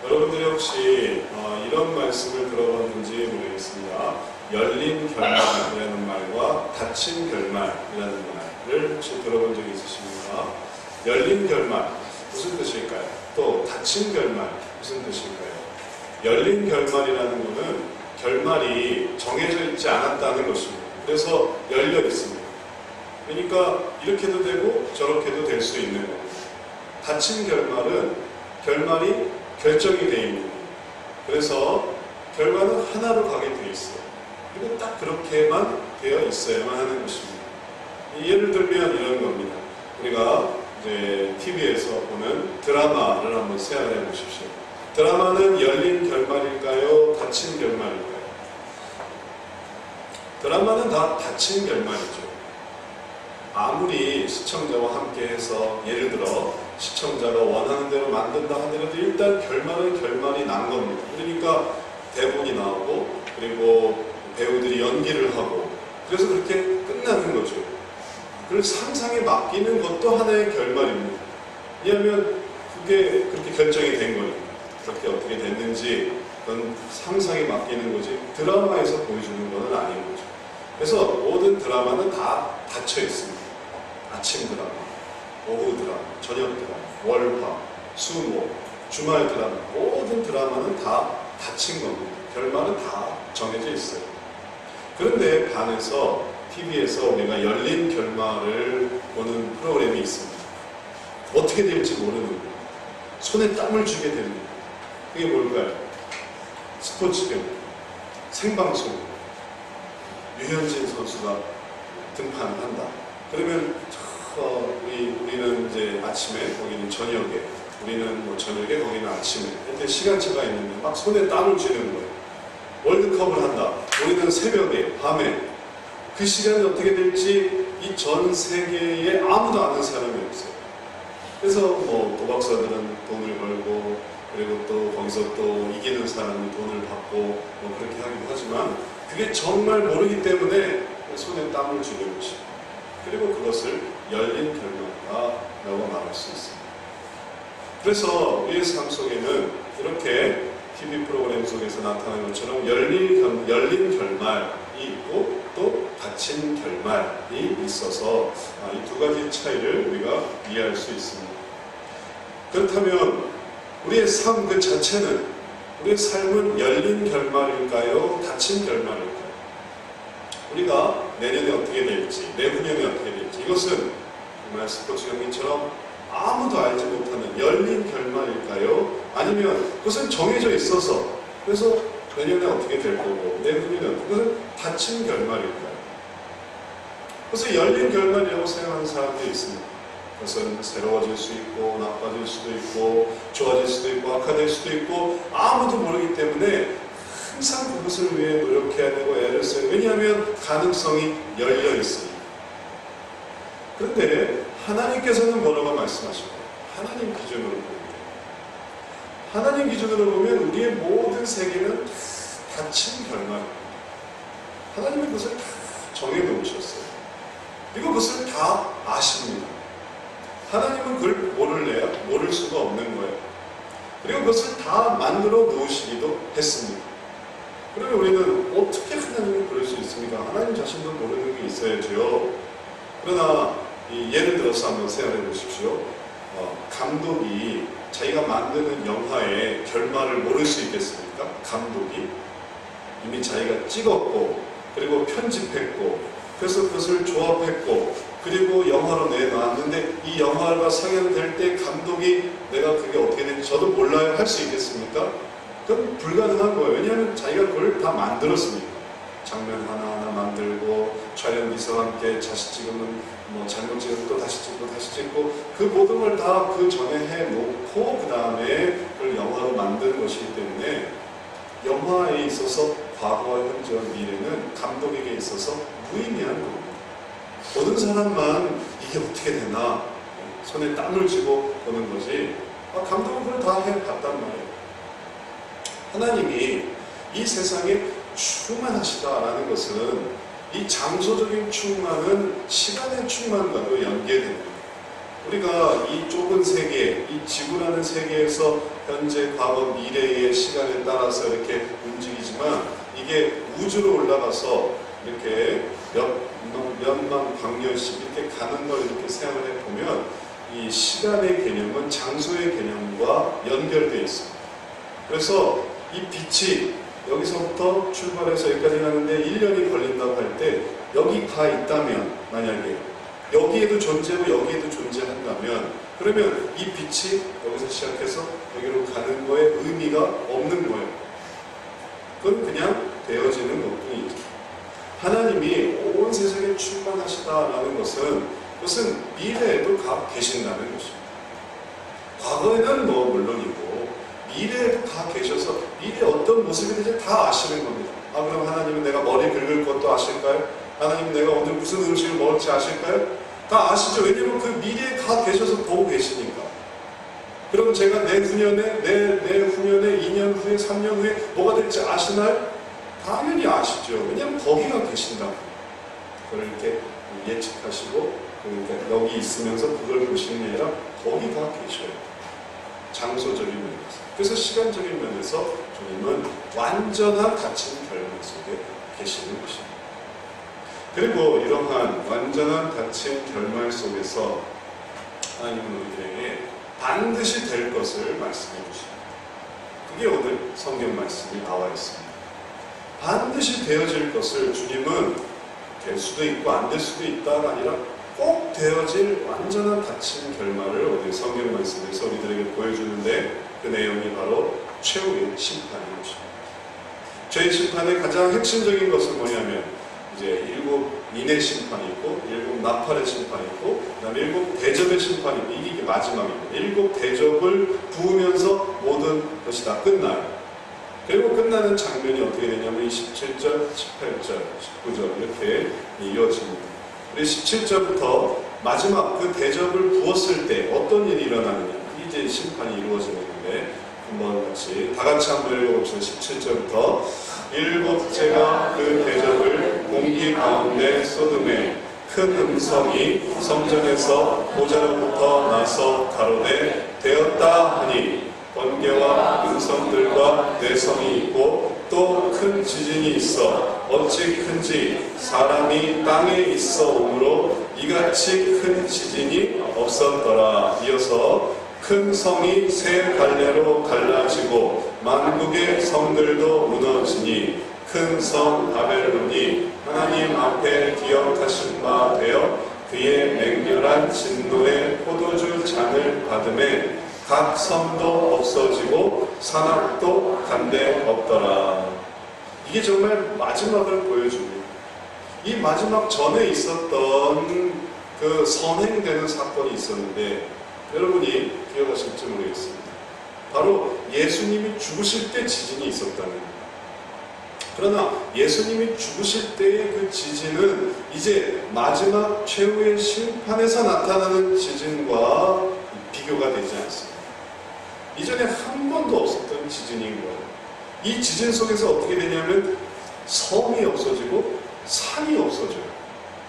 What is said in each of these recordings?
여러분들이 혹시 이런 말씀을 들어봤는지 모르겠습니다. 열린 결말이라는 말과 닫힌 결말이라는 말을 혹시 들어본 적이 있으십니까? 열린 결말 무슨 뜻일까요? 또 닫힌 결말 무슨 뜻일까요? 열린 결말이라는 것은 결말이 정해져 있지 않았다는 것입니다. 그래서 열려 있습니다. 그러니까 이렇게도 되고 저렇게도 될 수 있는 겁니다. 닫힌 결말은 결말이 결정이 되어 있는 겁니다. 그래서 결과는 하나로 가게 되어 있어요. 그리고 딱 그렇게만 되어 있어야만 하는 것입니다. 예를 들면 이런 겁니다. 우리가 이제 TV에서 보는 드라마를 한번 생각해 보십시오. 드라마는 열린 결말일까요? 닫힌 결말일까요? 드라마는 다 닫힌 결말이죠. 아무리 시청자와 함께 해서 예를 들어 시청자가 원하는 대로 만든다 하더라도 일단 결말이 난 겁니다. 그러니까 대본이 나오고 그리고 배우들이 연기를 하고 그래서 그렇게 끝나는 거죠. 그걸 상상에 맡기는 것도 하나의 결말입니다. 왜냐하면 그게 그렇게 결정이 된 거니까. 그렇게 어떻게 됐는지 그건 상상에 맡기는 거지 드라마에서 보여주는 것은 아닌 거죠. 그래서 모든 드라마는 다 닫혀 있습니다. 아침 드라마, 오후 드라마, 저녁 드라마, 월화, 수목, 주말 드라마 모든 드라마는 다 닫힌 겁니다. 결말은 다 정해져 있어요. 그런데 반해서 TV에서 우리가 열린 결말을 보는 프로그램이 있습니다. 어떻게 될지 모르는 거예요. 손에 땀을 쥐게 되는 거예요. 그게 뭘까요? 스포츠 배우, 생방송, 류현진 선수가 등판한다. 그러면 우리는 이제 아침에, 거기는 저녁에, 우리는 뭐 저녁에, 거기는 아침에 이렇게 시간차가 있는데 막 손에 땀을 쥐는 거예요. 월드컵을 한다. 우리는 새벽에, 밤에 그 시간이 어떻게 될지 이 전 세계에 아무도 아는 사람이 없어요. 그래서 뭐 도박사들은 돈을 벌고 그리고 또 거기서 또 이기는 사람이 돈을 받고 뭐 그렇게 하기도 하지만 그게 정말 모르기 때문에 손에 땀을 쥐는 것이고 그리고 그것을 열린 결말이라고 말할 수 있습니다. 그래서 우리의 삶 속에는 이렇게 TV 프로그램 속에서 나타나는 것처럼 열린 결말이 있고 또 닫힌 결말이 있어서 이 두 가지 차이를 우리가 이해할 수 있습니다. 그렇다면 우리의 삶 그 자체는 우리의 삶은 열린 결말일까요? 닫힌 결말일까요? 우리가 내년에 어떻게 될지, 내후년에 어떻게 될지 이것은 정말 스포츠 경기처럼 아무도 알지 못하는 열린 결말일까요? 아니면 그것은 정해져 있어서 그래서 내년에 어떻게 될 거고 내후년에 그것은 닫힌 결말일까요? 그래서 열린 결말이라고 생각하는 사람들이 있습니다. 그것은 새로워질 수 있고 나빠질 수도 있고 좋아질 수도 있고 악화될 수도 있고 아무도 모르기 때문에 항상 그것을 위해 노력해야 되고 애를 써요. 왜냐하면 가능성이 열려 있으니까. 그런데 하나님께서는 뭐라고 말씀하실까요? 하나님 기준으로 봅니다. 하나님 기준으로 보면 우리의 모든 세계는 닫힌 결말입니다. 하나님은 그것을 다 정해놓으셨어요. 그리고 그것을 다 아십니다. 하나님은 그걸 모를래요? 모를 수가 없는 거예요. 그리고 그것을 다 만들어 놓으시기도 했습니다. 그러면 우리는 어떻게 하나님을 그럴 수 있습니까? 하나님 자신도 모르는 게 있어야죠. 그러나 예를 들어서 한번 생각해 보십시오. 감독이 자기가 만드는 영화의 결말을 모를 수 있겠습니까? 감독이 이미 자기가 찍었고 그리고 편집했고 그래서 그것을 조합했고 그리고 영화로 내놨는데 이 영화가 상영될 때 감독이 내가 그게 어떻게 되는지 저도 몰라요 할 수 있겠습니까? 그건 불가능한 거예요. 왜냐하면 자기가 그걸 다 만들었으니까. 장면 하나하나 만들고 촬영기사와 함께 다시 찍으면 뭐 잘못 찍으면 또 다시 찍고 그 모든 걸 다 그 전에 해놓고 그 다음에 그걸 영화로 만든 것이기 때문에 영화에 있어서 과거와 현재와 미래는 감독에게 있어서 무의미한 겁니다. 보는 사람만 이게 어떻게 되나 손에 땀을 쥐고 보는 거지 감독은 그걸 다 해봤단 말이에요. 하나님이 이 세상에 충만하시다라는 것은 이 장소적인 충만은 시간의 충만과도 연계됩니다. 우리가 이 좁은 세계, 이 지구라는 세계에서 현재, 과거, 미래의 시간에 따라서 이렇게 움직이지만 이게 우주로 올라가서 이렇게 몇만 광년씩 이렇게 가는 걸 이렇게 생각을 해보면 이 시간의 개념은 장소의 개념과 연결되어 있습니다. 그래서 이 빛이 여기서부터 출발해서 여기까지 가는데 1년이 걸린다고 할 때 여기 가 있다면, 만약에 여기에도 존재하고 여기에도 존재한다면, 그러면 이 빛이 여기서 시작해서 여기로 가는 거에 의미가 없는 거예요. 그건 그냥 되어지는 것뿐이죠. 하나님이 온 세상에 충만하시다라는 것은 미래에도 계신다는 것입니다. 과거에는 물론이고 미래에도 계셔서 미래에 어떤 모습이 될지 다 아시는 겁니다. 그럼 하나님은 내가 머리 긁을 것도 아실까요? 하나님은 내가 오늘 무슨 음식을 먹을지 아실까요? 다 아시죠? 왜냐면 그 미래에 계셔서 보고 계시니까. 그럼 제가 내후년에, 내후년에, 2년 후에, 3년 후에 뭐가 될지 아시나요? 당연히 아시죠. 왜냐면 거기가 계신다고. 그걸 이렇게 예측하시고, 그러니까 여기 있으면서 그걸 보시는 게 아니라 거기가 계셔요. 장소적인 면에서. 그래서 시간적인 면에서 주님은 완전한 닫힌 결말 속에 계시는 것입니다. 그리고 이러한 완전한 닫힌 결말 속에서 하나님은 우리들에게 반드시 될 것을 말씀해 주십니다. 그게 오늘 성경 말씀이 나와 있습니다. 반드시 되어질 것을 주님은 될 수도 있고 안 될 수도 있다가 아니라 꼭 되어질 완전한 닫힌 결말을 오늘 성경 말씀에서 우리들에게 보여주는데, 그 내용이 바로 최후의 심판인 것입니다. 죄의 심판의 가장 핵심적인 것은 뭐냐면, 이제 7 인의 심판이 있고 7 나팔의 심판이 있고 그 다음에 7 대접의 심판이 있고, 이게 마지막입니다. 7 대접을 부으면서 모든 것이 다 끝나요. 그리고 끝나는 장면이 어떻게 되냐면 17절, 18절, 19절 이렇게 이어집니다. 우리 17절부터 마지막 그 대접을 부었을 때 어떤 일이 일어나느냐, 이제 심판이 이루어지는데 한번 다 같이 한번 읽어봅시다. 17절부터 7째가 그 대접을 공기 가운데 쏟음에 큰 음성이 성전에서 보좌로부터 나서 가로되 되었다 하니, 번개와 음성들과 내성이 있고 또 큰 지진이 있어 어찌 큰지 사람이 땅에 있어 오므로 이같이 큰 지진이 없었더라. 이어서 큰 성이 세 갈래로 갈라지고 만국의 성들도 무너지니 큰 성 바벨론이 하나님 앞에 기억하신 바 되어 그의 맹렬한 진노의 포도주 잔을 받음에 각 성도 없어지고 산악도 간데 없더라. 이게 정말 마지막을 보여줍니다. 이 마지막 전에 있었던 그 선행되는 사건이 있었는데, 여러분이 기억하실지 모르겠습니다. 바로 예수님이 죽으실 때 지진이 있었다는 겁니다. 그러나 예수님이 죽으실 때의 그 지진은 이제 마지막 최후의 심판에서 나타나는 지진과 비교가 되지 않습니다. 이전에 한 번도 없었던 지진인 거예요. 이 지진 속에서 어떻게 되냐면 섬이 없어지고 산이 없어져요.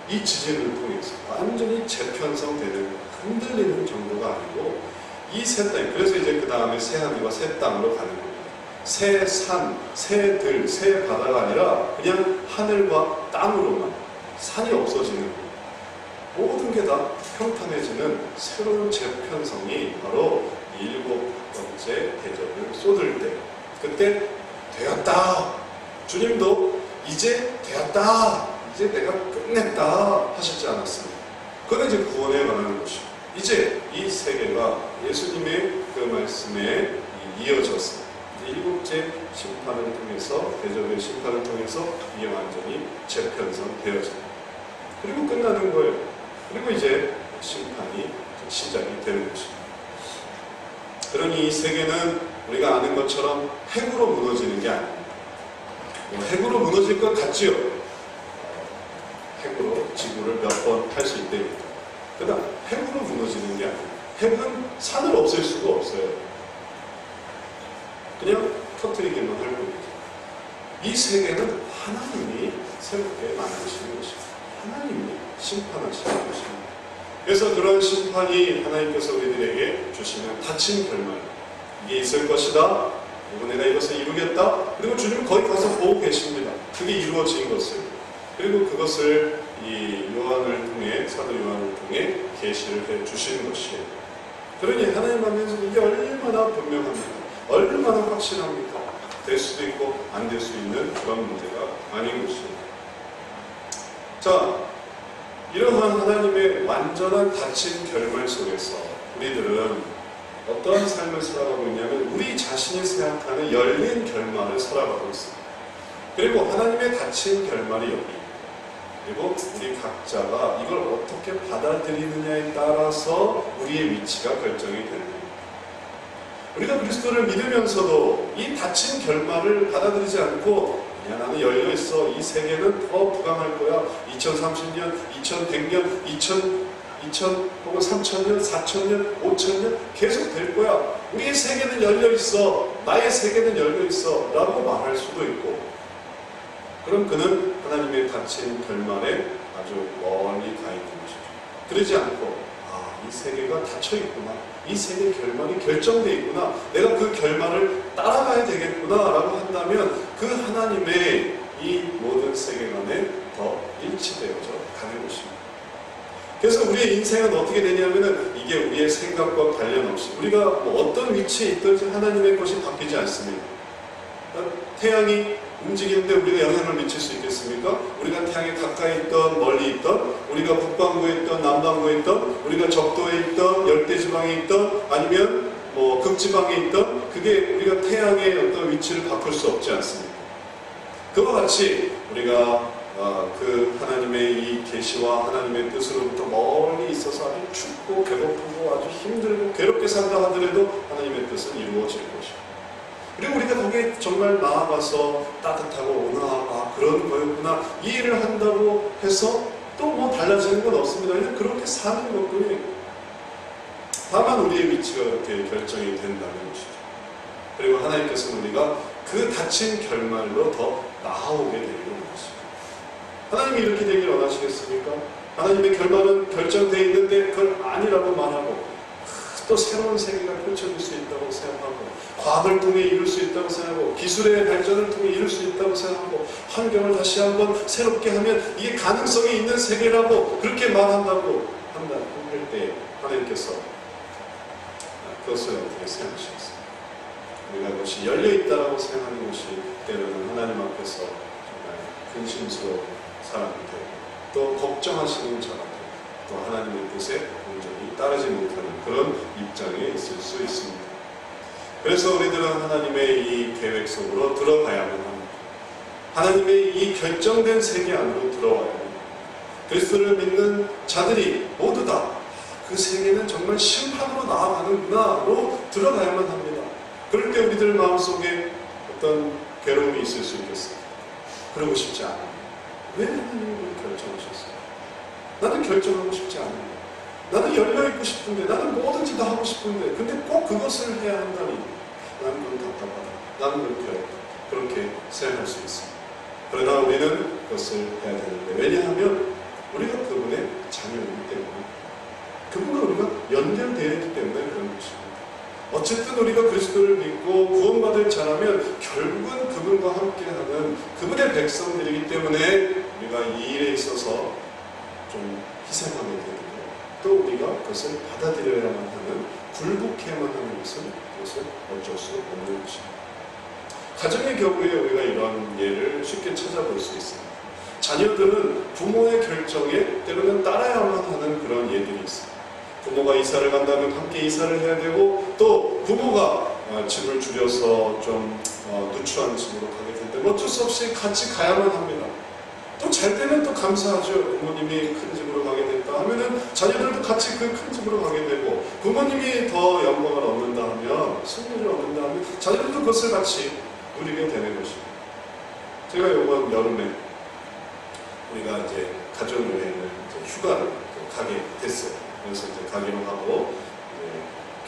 이 지진을 통해서 완전히 재편성되는, 흔들리는 정도가 아니고 이 새 땅, 그래서 이제 그 다음에 새 하늘과 새 땅으로 가는 겁니다. 새 산, 새 들, 새 바다가 아니라 그냥 하늘과 땅으로만, 산이 없어지는 겁니다. 모든 게 다 평탄해지는 새로운 재편성이 바로 7번째 대접을 쏟을 때, 그때 되었다. 주님도 이제 되었다. 이제 내가 끝냈다 하셨지 않았습니까? 그건 이제 구원에 관한 것이고, 이제 이 세계가 예수님의 그 말씀에 이어져서 7째 심판을 통해서, 대접의 심판을 통해서 이게 완전히 재편성되어집니다. 그리고 끝나는 거예요. 그리고 이제 심판이 시작이 되는 것입니다. 그러니 이 세계는 우리가 아는 것처럼 핵으로 무너지는 게 아닙니다. 핵으로 무너질 것 같지요? 핵으로 지구를 몇 번 할 수 있답니다. 그러나 핵으로 무너지는 게 아니에요. 핵은 산을 없앨 수가 없어요. 그냥 터뜨리기만 할 뿐이죠. 이 세계는 하나님이 새롭게 만드시는 것입니다. 하나님이 심판하시는 것입니다. 그래서 그런 심판이 하나님께서 우리들에게 주시는 닫힌 결말, 이게 있을 것이다. 그리고 내가 이것을 이루겠다. 그리고 주님은 거기 가서 보고 계십니다. 그게 이루어진 것을. 그리고 그것을 이 요한을 통해, 사도 요한을 통해 계시를 해 주시는 것이에요. 그러니 하나님 안에서 이게 얼마나 분명합니다. 얼마나 확실합니까? 될 수도 있고 안 될 수 있는 그런 문제가 아닌 것입니다. 자, 이러한 하나님의 완전한 닫힌 결말 속에서 우리들은 어떠한 삶을 살아가고 있냐면 우리 자신이 생각하는 열린 결말을 살아가고 있습니다. 그리고 하나님의 닫힌 결말이 여기, 그리고 우리 각자가 이걸 어떻게 받아들이느냐에 따라서 우리의 위치가 결정이 됩니다. 우리가 그리스도를 믿으면서도 이 닫힌 결말을 받아들이지 않고 야, 나는 열려있어. 이 세계는 더 부강할 거야. 2030년, 2100년, 2000 혹은 3000년, 4000년, 5000년 계속 될 거야. 우리의 세계는 열려있어. 나의 세계는 열려있어. 라고 말할 수도 있고, 그럼 그는 하나님의 닫힌 결말에 아주 멀리 가 있는 것이죠. 그러지 않고 이 세계가 닫혀 있구나. 이 세계 결말이 결정되어 있구나. 내가 그 결말을 따라가야 되겠구나 라고 한다면 그 하나님의 이 모든 세계관에 더 일치되어져 가는 것입니다. 그래서 우리의 인생은 어떻게 되냐면은 이게 우리의 생각과 관련 없이 우리가 뭐 어떤 위치에 있든지 하나님의 것이 바뀌지 않습니다. 태양이 움직이는데 우리가 영향을 미칠 수 있겠습니까? 우리가 태양에 가까이 있던 멀리 있던, 우리가 북반구에 있던 남반구에 있던, 우리가 적도에 있던 열대지방에 있던, 아니면 뭐 극지방에 있던, 그게 우리가 태양의 어떤 위치를 바꿀 수 없지 않습니까? 그와 같이 우리가 그 하나님의 이 계시와 하나님의 뜻으로부터 멀리 있어서 아주 춥고 배고프고 아주 힘들고 괴롭게 산다 하더라도 하나님의 뜻은 이루어질 것이고, 그리고 우리가 거기에 정말 나아가서 따뜻하고 온화하고 그런 거였구나 이해를 한다고 해서 또 뭐 달라지는 건 없습니다. 그냥 그렇게 사는 것뿐이에요. 다만 우리의 위치가 그렇게 결정이 된다는 것이죠. 그리고 하나님께서는 우리가 그 닫힌 결말로 더 나아오게 되는 것입니다. 하나님이 이렇게 되길 원하시겠습니까? 하나님의 결말은 결정되어 있는데 그걸 아니라고 말하고 또 새로운 세계가 펼쳐질 수 있다고 생각하고, 과학을 통해 이룰 수 있다고 생각하고, 기술의 발전을 통해 이룰 수 있다고 생각하고, 환경을 다시 한번 새롭게 하면 이게 가능성이 있는 세계라고 그렇게 말한다고 할 때 하나님께서 그것을 어떻게 생각하시겠습니까? 우리가 그것이 열려있다고 생각하는 것이 때로는 하나님 앞에서 정말 근심스러운 사람이 되고, 또 걱정하시는 자가 되고, 또 하나님의 뜻에 온전히 따르지 못하는 그런 입장에 있을 수 있습니다. 그래서 우리들은 하나님의 이 계획 속으로 들어가야만 합니다. 하나님의 이 결정된 세계 안으로 들어와야 합니다. 그리스도를 믿는 자들이 모두 다 그 세계는 정말 심판으로 나아가는구나로 들어가야만 합니다. 그럴 때 우리들 마음속에 어떤 괴로움이 있을 수 있겠습니다. 그러고 싶지 않아요. 왜 하나님이 결정하셨어요? 나는 결정하고 싶지 않아요. 나는 열려있고 싶은데, 나는 뭐든지 다 하고 싶은데, 근데 꼭 그것을 해야 한다니 나는 그건 답답하다. 나는 그렇게 어렵다. 그렇게 생각할 수 있습니다. 그러나 우리는 그것을 해야 되는데, 왜냐하면 우리가 그분의 자녀이기 때문에, 그분과 우리가 연결되어 있기 때문에 그런 것입니다. 어쨌든 우리가 그리스도를 믿고 구원받을 자라면 결국은 그분과 함께하는 그분의 백성들이기 때문에 우리가 이 일에 있어서 좀 희생하게 되고, 또 우리가 그것을 받아들여야만 하는, 굴복해야만 하는 그것을 어쩔 수 없는 것입니다. 가정의 경우에 우리가 이런 예를 쉽게 찾아볼 수 있습니다. 자녀들은 부모의 결정에 때로는 따라야만 하는 그런 예들이 있습니다. 부모가 이사를 간다면 함께 이사를 해야 되고, 또 부모가 집을 줄여서 좀 누추한 집으로 가게 된다면 어쩔 수 없이 같이 가야만 합니다. 또 잘 되면 또 감사하죠. 부모님이 큰 집으로 가게 됐다 하면은 자녀들도 같이 그 큰 집으로 가게 되고, 부모님이 더 영광을 얻는다 하면, 승리를 얻는다 하면 자녀들도 그것을 같이 누리게 되는 것입니다. 제가 이번 여름에 우리가 이제 가족 여행을 휴가를 가게 됐어요. 그래서 이제 가기로 하고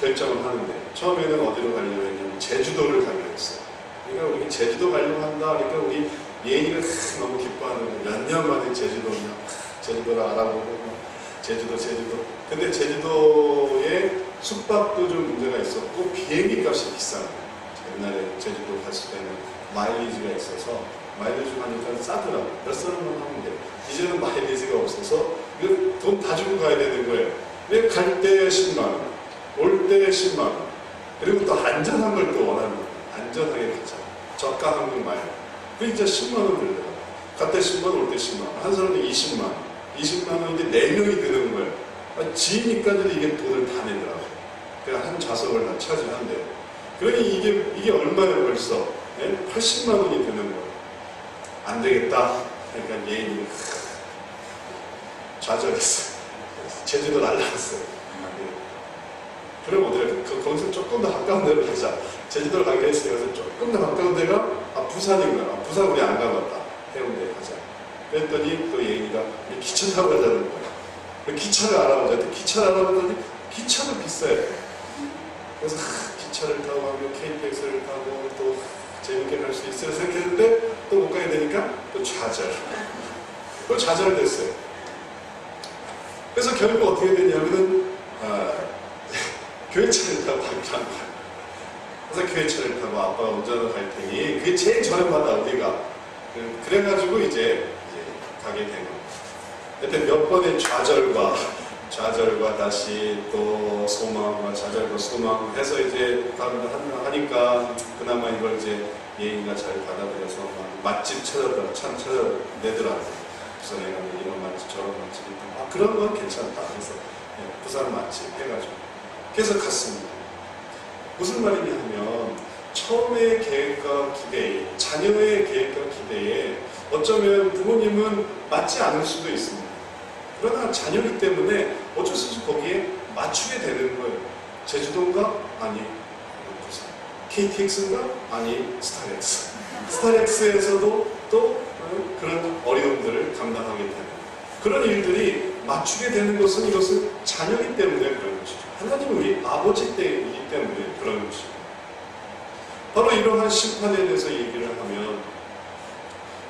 결정을 하는데, 처음에는 어디로 가려고 했냐면 제주도를 가기로 했어요. 그러니까 우리 제주도 가려고 한다. 그러니까 우리 예인이가 너무 기뻐하는 거예요. 몇 년 만에 제주도를 알아보고 제주도. 근데 제주도에 숙박도 좀 문제가 있었고 비행기 값이 비싸요. 옛날에 제주도 갔을 때는 마일리지가 있어서 마일리지 하니까 싸더라고요. 몇 사람만 하면 돼요. 이제는 마일리지가 없어서 돈 다 주고 가야 되는 거예요. 근데 갈 때 10만 원, 올 때 10만 원. 그리고 또 안전한 걸 또 원하는 거예요. 안전하게 가자. 저가 항공 마일. 그 이제 10만 원 들더라고요. 갈 때 10만 원, 올 때 10만 원. 한 사람은 20만 원. 20만 원인데 4명이 드는 거예요. 지니까지도 이게 돈을 다 내더라고요. 그냥 한 좌석을 다 차지한대요. 그러니 이게 얼마예요 벌써? 80만 원이 되는 거예요. 안 되겠다. 그러니까 예인이 좌절했어요. 제주도 날라갔어요. 그럼 어떡해? 거기서 조금 더 가까운 데로 가자. 제주도를 가기로 했으니까 조금 더 가까운 데가 부산인 거야. 부산 우리 안 가봤다. 해운대 가자. 그랬더니 또 예인이가 기차 타고 가자는 거야. 기차를 알아보자. 기차를 알아보더니 기차도 비싸요. 그래서 기차를 타고 가면 KTX를 타고 또 재밌게 갈 수 있으려 생각했는데 또 못 가게 되니까 또 좌절. 또 좌절됐어요. 그래서 결국 어떻게 됐냐면은 교회차를 타고 간 거야. 그래서 교회차를 타고 아빠가 운전을 갈 테니 그게 제일 저렴하다 우리가. 그래가지고 이제 가게 된 거예요. 하여튼 몇 번의 좌절과 다시 또 소망과 좌절과 소망 해서 이제 하니까 그나마 이걸 이제 예인이가 잘 받아들여서 맛집 찾아내더라고요. 부산에 가면 이런 맛집 저런 맛집 있다. 그런 건 괜찮다. 그래서 부산 맛집 해가지고 그래서 갔습니다. 무슨 말이냐 하면 처음의 계획과 기대, 자녀의 계획과 기대에 어쩌면 부모님은 맞지 않을 수도 있습니다. 그러나 자녀이기 때문에 어쩔 수 없이 거기에 맞추게 되는 거예요. 제주도인가? 아니, 부산. KTX인가? 아니, 스타렉스. 스타렉스에서도 또 그런 어려움들을 감당하게 되는 그런 일들이 맞추게 되는 것은 이것은 자녀이기 때문에 그런 것이죠. 하나님은 우리 아버지 때이기 때문에 그런 것이죠. 바로 이러한 심판에 대해서 얘기를 하면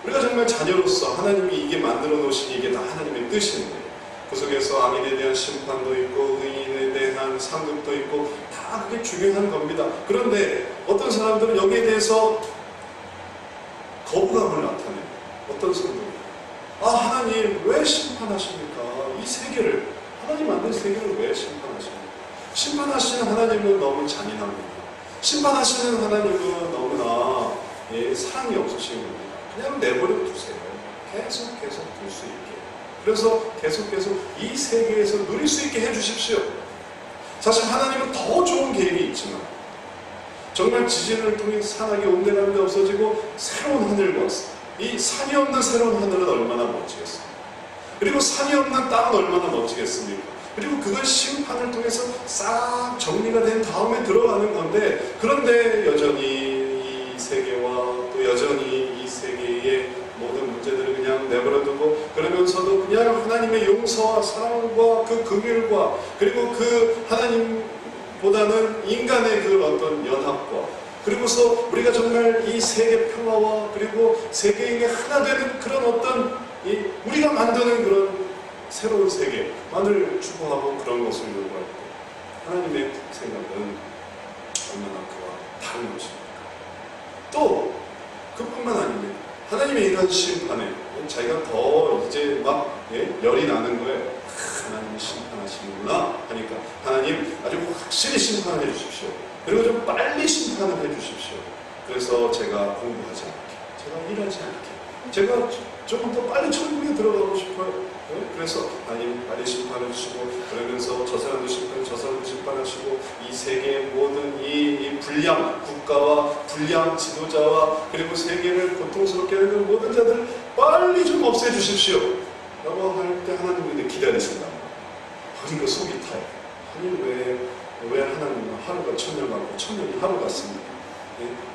우리가 정말 자녀로서 하나님이 이게 만들어 놓으신 이게 다 하나님의 뜻인데 그 속에서 악인에 대한 심판도 있고 의인에 대한 상급도 있고 다 그게 중요한 겁니다. 그런데 어떤 사람들은 여기에 대해서 거부감을 나타내요. 어떤 사람들은 하나님 왜 심판하십니까? 이 세계를 하나님 만든 세계를 왜 심판하십니까? 심판하시는 하나님은 너무 잔인합니다. 심판하시는 하나님은 너무나 사랑이 없으신 겁니다. 그냥 내버려 두세요. 계속 둘 수 있게. 그래서 계속 이 세계에서 누릴 수 있게 해주십시오. 사실 하나님은 더 좋은 계획이 있지만 정말 지진을 통해 산악이 온데간데 없어지고 새로운 하늘과 이 산이 없는 새로운 하늘은 얼마나 멋지겠습니까? 그리고 산이 없는 땅은 얼마나 멋지겠습니까? 그리고 그걸 심판을 통해서 싹 정리가 된 다음에 들어가는 건데 그런데 여전히 이 세계와 또 여전히 이 세계의 모든 문제들을 그냥 내버려두고 그러면서도 그냥 하나님의 용서와 사랑과 그 긍휼과 그리고 그 하나님보다는 인간의 그 어떤 연합과 그리고서 우리가 정말 이 세계 평화와 그리고 세계인이 하나 되는 그런 어떤 우리가 만드는 그런 새로운 세계만을 추구하고 그런 것을 요구할 때 하나님의 생각은 얼마나 그와 다른 것입니까? 또 그뿐만 아닙니다. 하나님의 이런 심판에 자기가 더 이제 막 열이 나는 거예요. 하나님이 심판하시는구나 하니까 하나님 아주 확실히 심판을 해주십시오. 그리고 좀 빨리 심판을 해주십시오. 그래서 제가 공부하지 않게, 제가 일하지 않게, 제가 좀 더 빨리 천국에 들어가고 싶어요. 그래서 하나님 빨리 심판해 주시고 그러면서 저 사람도 심판하시고 저 사람도 심판하시고 이 세계의 모든 이 불량 국가와 불량 지도자와 그리고 세계를 고통스럽게 하는 모든 자들을 빨리 좀 없애주십시오 라고 할 때 하나님이 기다리신다. 그러니까 속이 타요. 아니 왜 하나님은 하루가 천년 같고 천년이 하루 같습니까?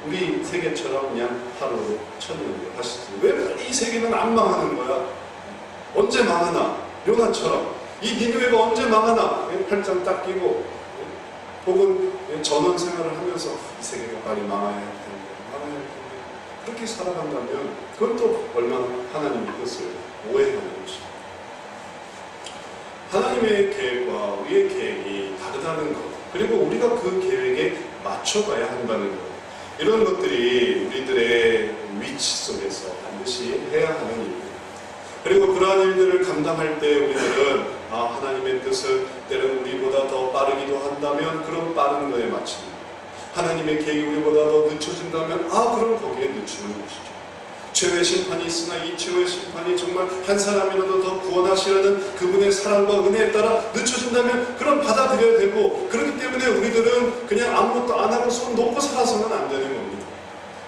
우리 세계처럼 그냥 하루 천년으로 하시지 왜 이 세계는 안 망하는 거야? 언제 망하나? 요나처럼 이 니느웨가 언제 망하나? 팔짱 딱 끼고 혹은 전원 생활을 하면서 이 세계가 빨리 망해야 할 텐데 그렇게 살아간다면 그건 또 얼마나 하나님의 뜻을 오해하는 것입니다. 하나님의 계획과 우리의 계획이 다르다는 것, 그리고 우리가 그 계획에 맞춰가야 한다는 것, 이런 것들이 우리들의 위치 속에서 반드시 해야 하는 일입니다. 그리고 그러한 일들을 감당할 때 우리들은 하나님의 뜻을 때로는 우리보다 더 빠르기도 한다면 그런 빠른 거에 맞춥니다. 하나님의 계획이 우리보다 더 늦춰진다면 그럼 거기에 늦추는 것이죠. 죄의 심판이 있으나 이 죄의 심판이 정말 한 사람이라도 더 구원하시려는 그분의 사랑과 은혜에 따라 늦춰진다면 그럼 받아들여야 되고, 그렇기 때문에 우리들은 그냥 아무것도 안 하고 손 놓고 살아서는 안 되는 겁니다.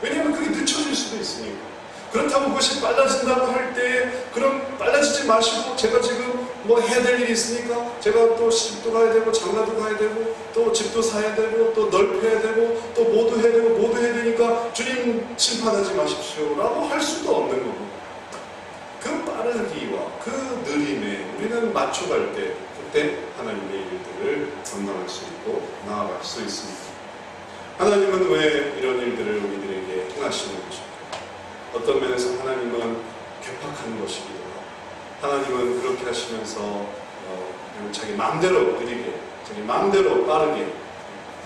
왜냐하면 그게 늦춰질 수도 있으니까. 그렇다고 그것이 빨라진다고 할 때 그럼 빨라지지 마시고, 제가 지금 뭐 해야 될 일이 있으니까 제가 또 시집도 가야 되고 장가도 가야 되고 또 집도 사야 되고 또 넓혀야 되고 또 뭐도 해야 되고 뭐도 해야 되니까 주님 심판하지 마십시오 라고 할 수도 없는 거고, 그 빠르기와 그 느림에 우리는 맞춰갈 때 그때 하나님의 일들을 감당할 수 있고 나아갈 수 있습니다. 하나님은 왜 이런 일들을 우리들에게 행하시는 것입니까? 어떤 면에서 하나님은 괴팍한 것이기도 하고, 하나님은 그렇게 하시면서 자기 마음대로 느리게, 자기 마음대로 빠르게,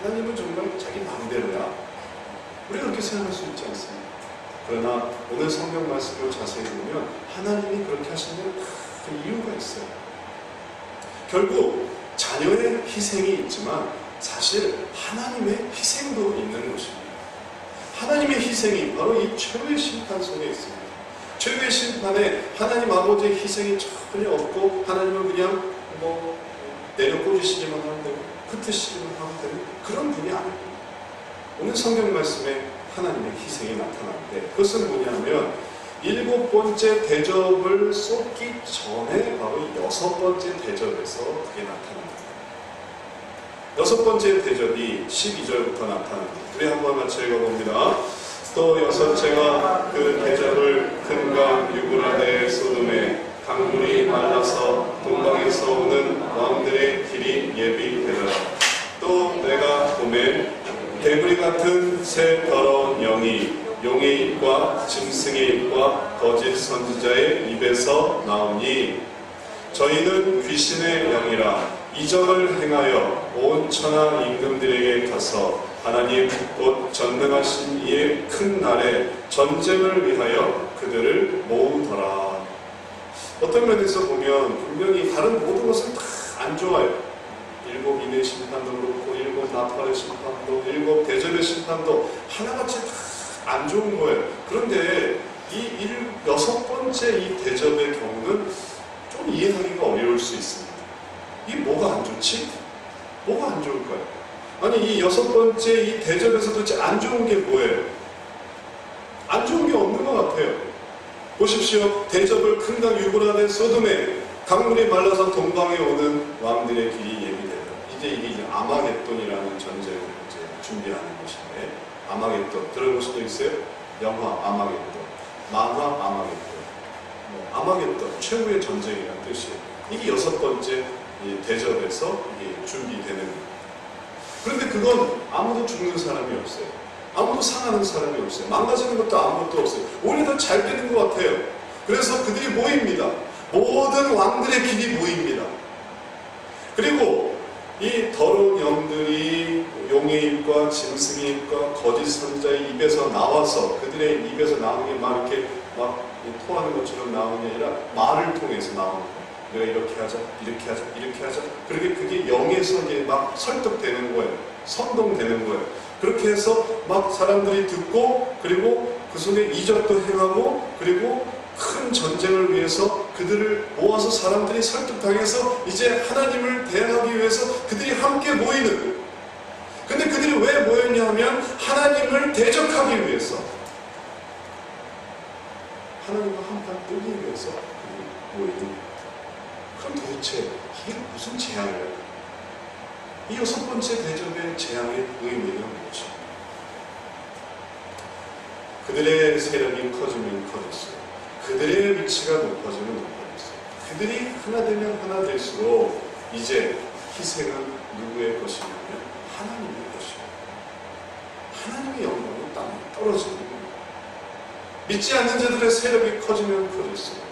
하나님은 정말 자기 마음대로야. 우리가 그렇게 생각할 수 있지 않습니까? 그러나 오늘 성경 말씀을 자세히 보면 하나님이 그렇게 하시는 큰 이유가 있어요. 결국 자녀의 희생이 있지만 사실 하나님의 희생도 있는 것입니다. 하나님의 희생이 바로 이 최후의 심판 속에 있습니다. 최후의 심판에 하나님 아버지의 희생이 전혀 없고 하나님은 그냥 내려꽂으시기만 하면 되고 흩으시기만 하면 되고 그런 분이 아닙니다. 오늘 성경 말씀에 하나님의 희생이 나타나는데 그것은 뭐냐면 7번째 대접을 쏟기 전에 바로 6번째 대접에서 그게 나타납니다. 6번째 대접이 12절부터 나타납니다. 우리 한번 같이 읽어봅니다. 또 여섯째가 그 대접을 큰 강 유브라데 소돔에 강물이 말라서 동방에서 오는 왕들의 길이 예비되더라. 또 내가 보매 개구리 같은 새 더러운 영이 용의 입과 짐승의 입과 거짓 선지자의 입에서 나오니 저희는 귀신의 영이라 이적을 행하여 온 천하 임금들에게 가서 하나님 곧 전능하신 이의 큰 날에 전쟁을 위하여 그들을 모으더라. 어떤 면에서 보면 분명히 다른 모든 것은 다 안 좋아요. 7 인의 심판도 그렇고 7 나팔의 심판도 7 대접의 심판도 하나같이 다 안 좋은 거예요. 그런데 이 6번째 이 대접의 경우는 좀 이해하기가 어려울 수 있습니다. 이게 뭐가 안 좋지? 뭐가 안 좋을까요? 아니 이 6번째 이 대접에서 도대체 안 좋은 게 뭐예요? 안 좋은 게 없는 것 같아요. 보십시오. 대접을 큰 강 유브라데 소돔에 강물이 말라서 동방에 오는 왕들의 길이 예비되다. 이게 아마겟돈이라는 전쟁을 이제 준비하는 것인데, 아마겟돈 들어보신 적 있어요? 영화 아마겟돈, 만화 아마겟돈. 아마겟돈 최후의 전쟁이라는 뜻이에요. 이게 6번째 대접에서 이게 준비되는 거예요. 그런데 그건 아무도 죽는 사람이 없어요. 아무도 상하는 사람이 없어요. 망가지는 것도 아무것도 없어요. 오히려 더 잘 되는 것 같아요. 그래서 그들이 모입니다. 모든 왕들의 길이 모입니다. 그리고 이 더러운 영들이 용의 입과 짐승의 입과 거짓 선지자의 입에서 나와서 그들의 입에서 나오는 게 막 이렇게 막 토하는 것처럼 나오는 게 아니라 말을 통해서 나오는 거예요. 내가 이렇게 하자, 이렇게 하자, 이렇게 하자. 그게 영에서 이제 막 설득되는 거예요. 선동되는 거예요. 그렇게 해서 막 사람들이 듣고, 그리고 그 속에 이적도 행하고, 그리고 큰 전쟁을 위해서 그들을 모아서 사람들이 설득당해서 이제 하나님을 대항하기 위해서 그들이 함께 모이는. 근데 그들이 왜 모였냐 하면 하나님을 대적하기 위해서, 하나님과 한판 뜨기 위해서 그들이 모이는. 그럼 도대체 이게 무슨 재앙이에요? 이 6번째 대접의 재앙의 의미는 뭐죠? 그들의 세력이 커지면 커졌어요. 그들의 위치가 높아지면 높아졌어요. 그들이 하나 되면 하나 될수록 이제 희생은 누구의 것이냐면 하나님의 것이에요. 하나님의 영광이 땅에 떨어지는 거예요. 믿지 않는 자들의 세력이 커지면 커졌어요.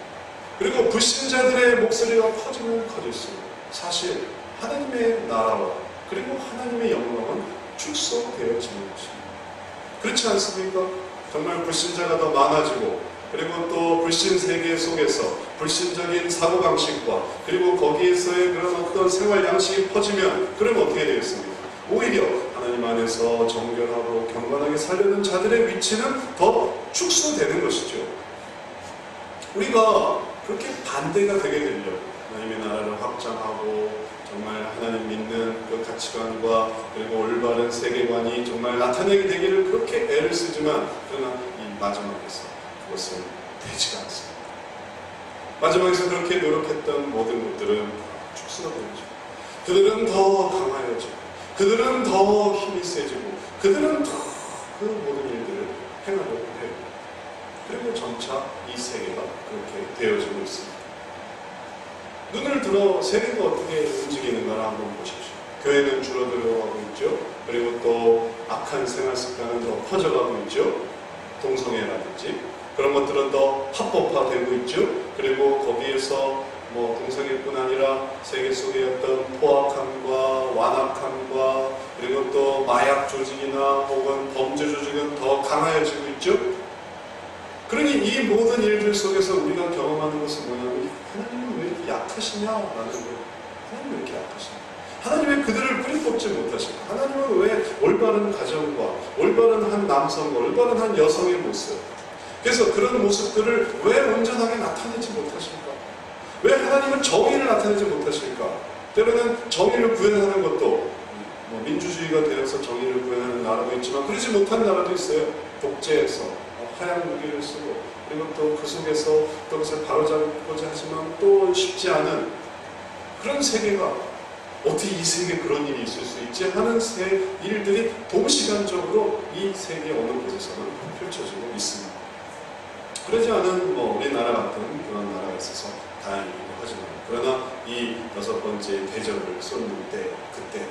그리고 불신자들의 목소리가 커지면 커졌어요. 사실 하나님의 나라와 그리고 하나님의 영광은 축소되어지는 것입니다. 그렇지 않습니까? 정말 불신자가 더 많아지고 그리고 또 불신 세계 속에서 불신적인 사고방식과 그리고 거기에서의 그런 어떤 생활 양식이 퍼지면 그러면 어떻게 되겠습니까? 오히려 하나님 안에서 정결하고 경건하게 살려는 자들의 위치는 더 축소되는 것이죠. 우리가 그렇게 반대가 되게 되려 하나님의 나라를 확장하고 정말 하나님 믿는 그 가치관과 그리고 올바른 세계관이 정말 나타내게 되기를 그렇게 애를 쓰지만 그러나 이 마지막에서 그것은 되지가 않습니다. 마지막에서 그렇게 노력했던 모든 것들은 축소가 되죠. 그들은 더 강하여지고 그들은 더 힘이 세지고 그들은 더 그 모든 일들을 행하려고 해요. 그리고 점차 이 세계가 그렇게 되어지고 있습니다. 눈을 들어 세계가 어떻게 움직이는가를 한번 보십시오. 교회는 줄어들어가고 있죠. 그리고 또 악한 생활 습관은 더 퍼져가고 있죠. 동성애라든지 그런 것들은 더 합법화되고 있죠. 그리고 거기에서 뭐 동성애뿐 아니라 세계 속의 어떤 포악함과 완악함과 그리고 또 마약 조직이나 혹은 범죄 조직은 더 강화해지고 있죠. 그러니 이 모든 일들 속에서 우리가 경험하는 것은 뭐냐면 하나님은 왜 이렇게 약하시냐라는 거예요. 하나님은 왜 이렇게 약하시냐? 하나님은 그들을 뿌리 뽑지 못하실까? 하나님은 왜 올바른 가정과 올바른 한 남성과 올바른 한 여성의 모습, 그래서 그런 모습들을 왜 온전하게 나타내지 못하실까? 왜 하나님은 정의를 나타내지 못하실까? 때로는 정의를 구현하는 것도 민주주의가 되어서 정의를 구현하는 나라도 있지만 그러지 못한 나라도 있어요. 독재에서 하얀 무기를 쓰고 그리고 또 그 속에서 또 그것을 바로잡고자 하지만 또 쉽지 않은 그런 세계가 어떻게 이 세계에 그런 일이 있을 수 있지 하는 일들이 동시간적으로 이 세계 어느 곳에서는 펼쳐지고 있습니다. 그러지 않은 우리나라 같은 그런 나라가 있어서 다행이기도 하지만 그러나 이 6번째 대접을 쏟는 때 그때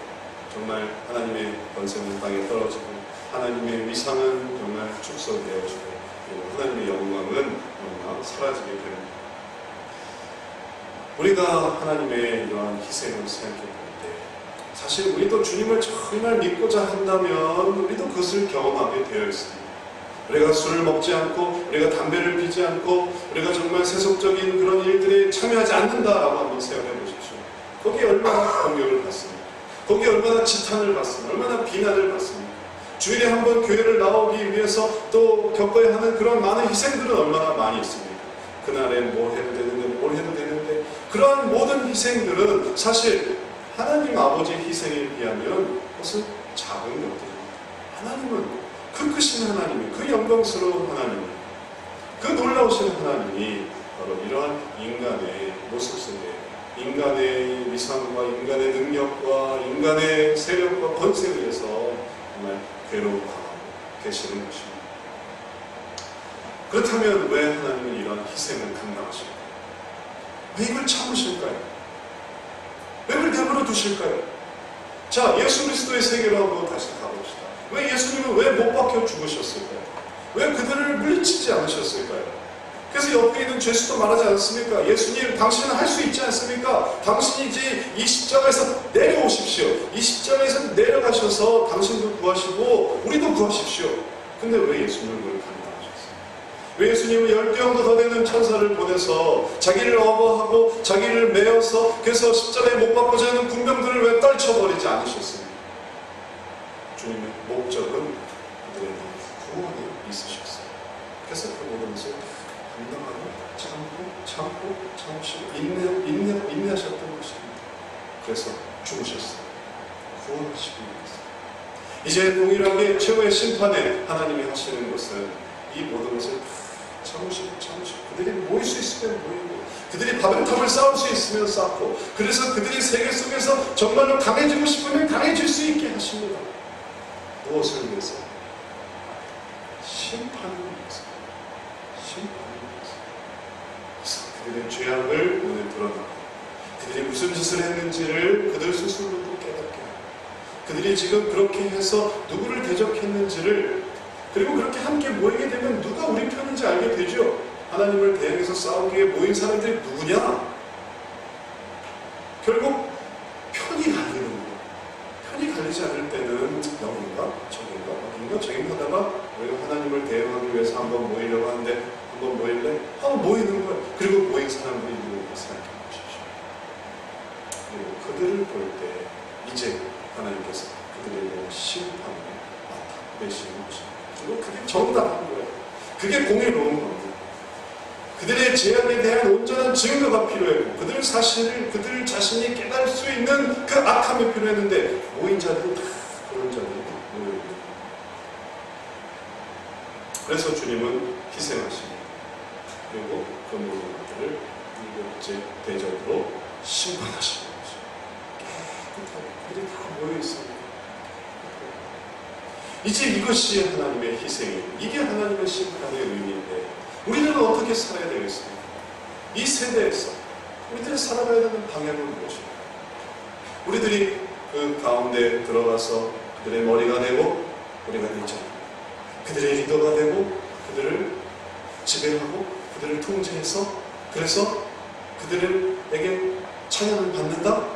정말 하나님의 권세는 땅에 떨어지고 하나님의 위상은 정말 축소되어지고 그리고 하나님의 영광은 너무나 사라지게 됩니다. 우리가 하나님의 이러한 희생을 생각해 볼 때 사실 우리도 주님을 정말 믿고자 한다면 우리도 그것을 경험하게 되어 있습니다. 우리가 술을 먹지 않고 우리가 담배를 피지 않고 우리가 정말 세속적인 그런 일들에 참여하지 않는다라고 한번 생각해 보십시오. 거기에 얼마나 공격을 받습니까? 거기에 얼마나 지탄을 받습니까? 얼마나 비난을 받습니까? 주일에 한번 교회를 나오기 위해서 또 겪어야 하는 그런 많은 희생들은 얼마나 많이 있습니까? 그날에 뭘 해도 되는데 그러한 모든 희생들은 사실 하나님 아버지의 희생에 비하면 그것은 작은 것들입니다. 하나님은 그 크신 하나님이, 그 영광스러운 하나님이, 그 놀라우신 하나님이 바로 이러한 인간의 모습 속에 인간의 위상과 인간의 능력과 인간의 세력과 권세에 의해서 정말 괴로워하고 계시는 것입니다. 그렇다면 왜 하나님은 이러한 희생을 감당하실까요? 왜 이걸 참으실까요? 왜 이걸 내버려 두실까요? 자, 예수 그리스도의 세계로 한번 다시 가봅시다. 왜 예수님은 왜 못 박혀 죽으셨을까요? 왜 그들을 물리치지 않으셨을까요? 그래서 옆에 있는 죄수도 말하지 않습니까? 예수님, 당신은 할 수 있지 않습니까? 당신이 이제 이 십자가에서 내려오십시오. 이 십자가에서 내려가셔서 당신도 구하시고 우리도 구하십시오. 근데 왜 예수님은 그걸 감당하셨어요? 왜 예수님은 12명도 더 되는 천사를 보내서 자기를 어거하고 자기를 메어서 그래서 십자가에 못 박고자 하는 군병들을 왜 떨쳐버리지 않으셨습니까? 주님의 목적은 그들의 구원이 있으셨어요. 그래서 그 모든 것을 감당하고 참으시고 인내하셨던 것입니다. 그래서 죽으셨어요. 구원하시기 위해서. 이제 동일하게 최고의 심판에 하나님이 하시는 것은 이 모든 것을 참으시고 그들이 모일 수 있으면 모이고 그들이 바벨탑을 쌓을 수 있으면 쌓고 그래서 그들이 세계 속에서 정말로 강해지고 싶으면 강해질 수 있게 하십니다. 무엇을 위해서? 심판을 위해서. 그래서 그들의 죄악을 눈에 드러나고 그들이 무슨 짓을 했는지를 그들 스스로도 깨닫게 하고 그들이 지금 그렇게 해서 누구를 대적했는지를 그리고 그렇게 함께 모이게 되면 누가 우리 편인지 알게 되죠. 하나님을 대항해서 싸우기에 모인 사람들이 누구냐? 결국 하다가 우리가 하나님을 대응하기 위해서 한번 모이려고 하는데 한번 모일래? 하고 모이는 거예요. 그리고 모인 사람들이 누구인가 생각해 보십시오. 그리고 그들을 볼 때 이제 하나님께서 그들에 대한 심판을 맡아내시는 것입니다. 그리고 그게 정당한 거예요. 그게 공의로운 겁니다. 그들의 죄악에 대한 온전한 증거가 필요했고 그들 자신이 깨달을 수 있는 그 악함이 필요했는데 모인 자들이 다 그런 자들이 모여있는 거예요. 그래서 주님은 희생하십니다. 그리고 그 모든 것들을 일곱째 대접으로 심판하시는 거죠. 깨끗하게 그들이 다 모여있습니다. 이제 이것이 하나님의 희생이에요. 이게 하나님의 심판의 의미인데 우리는 어떻게 살아야 되겠습니까? 이 세대에서 우리들이 살아가야 되는 방향은 무엇입니까? 우리들이 그 가운데 들어가서 그들의 머리가 되고 우리가 되잖아요. 그들의 리더가 되고 그들을 지배하고 그들을 통제해서 그래서 그들에게 찬양을 받는다?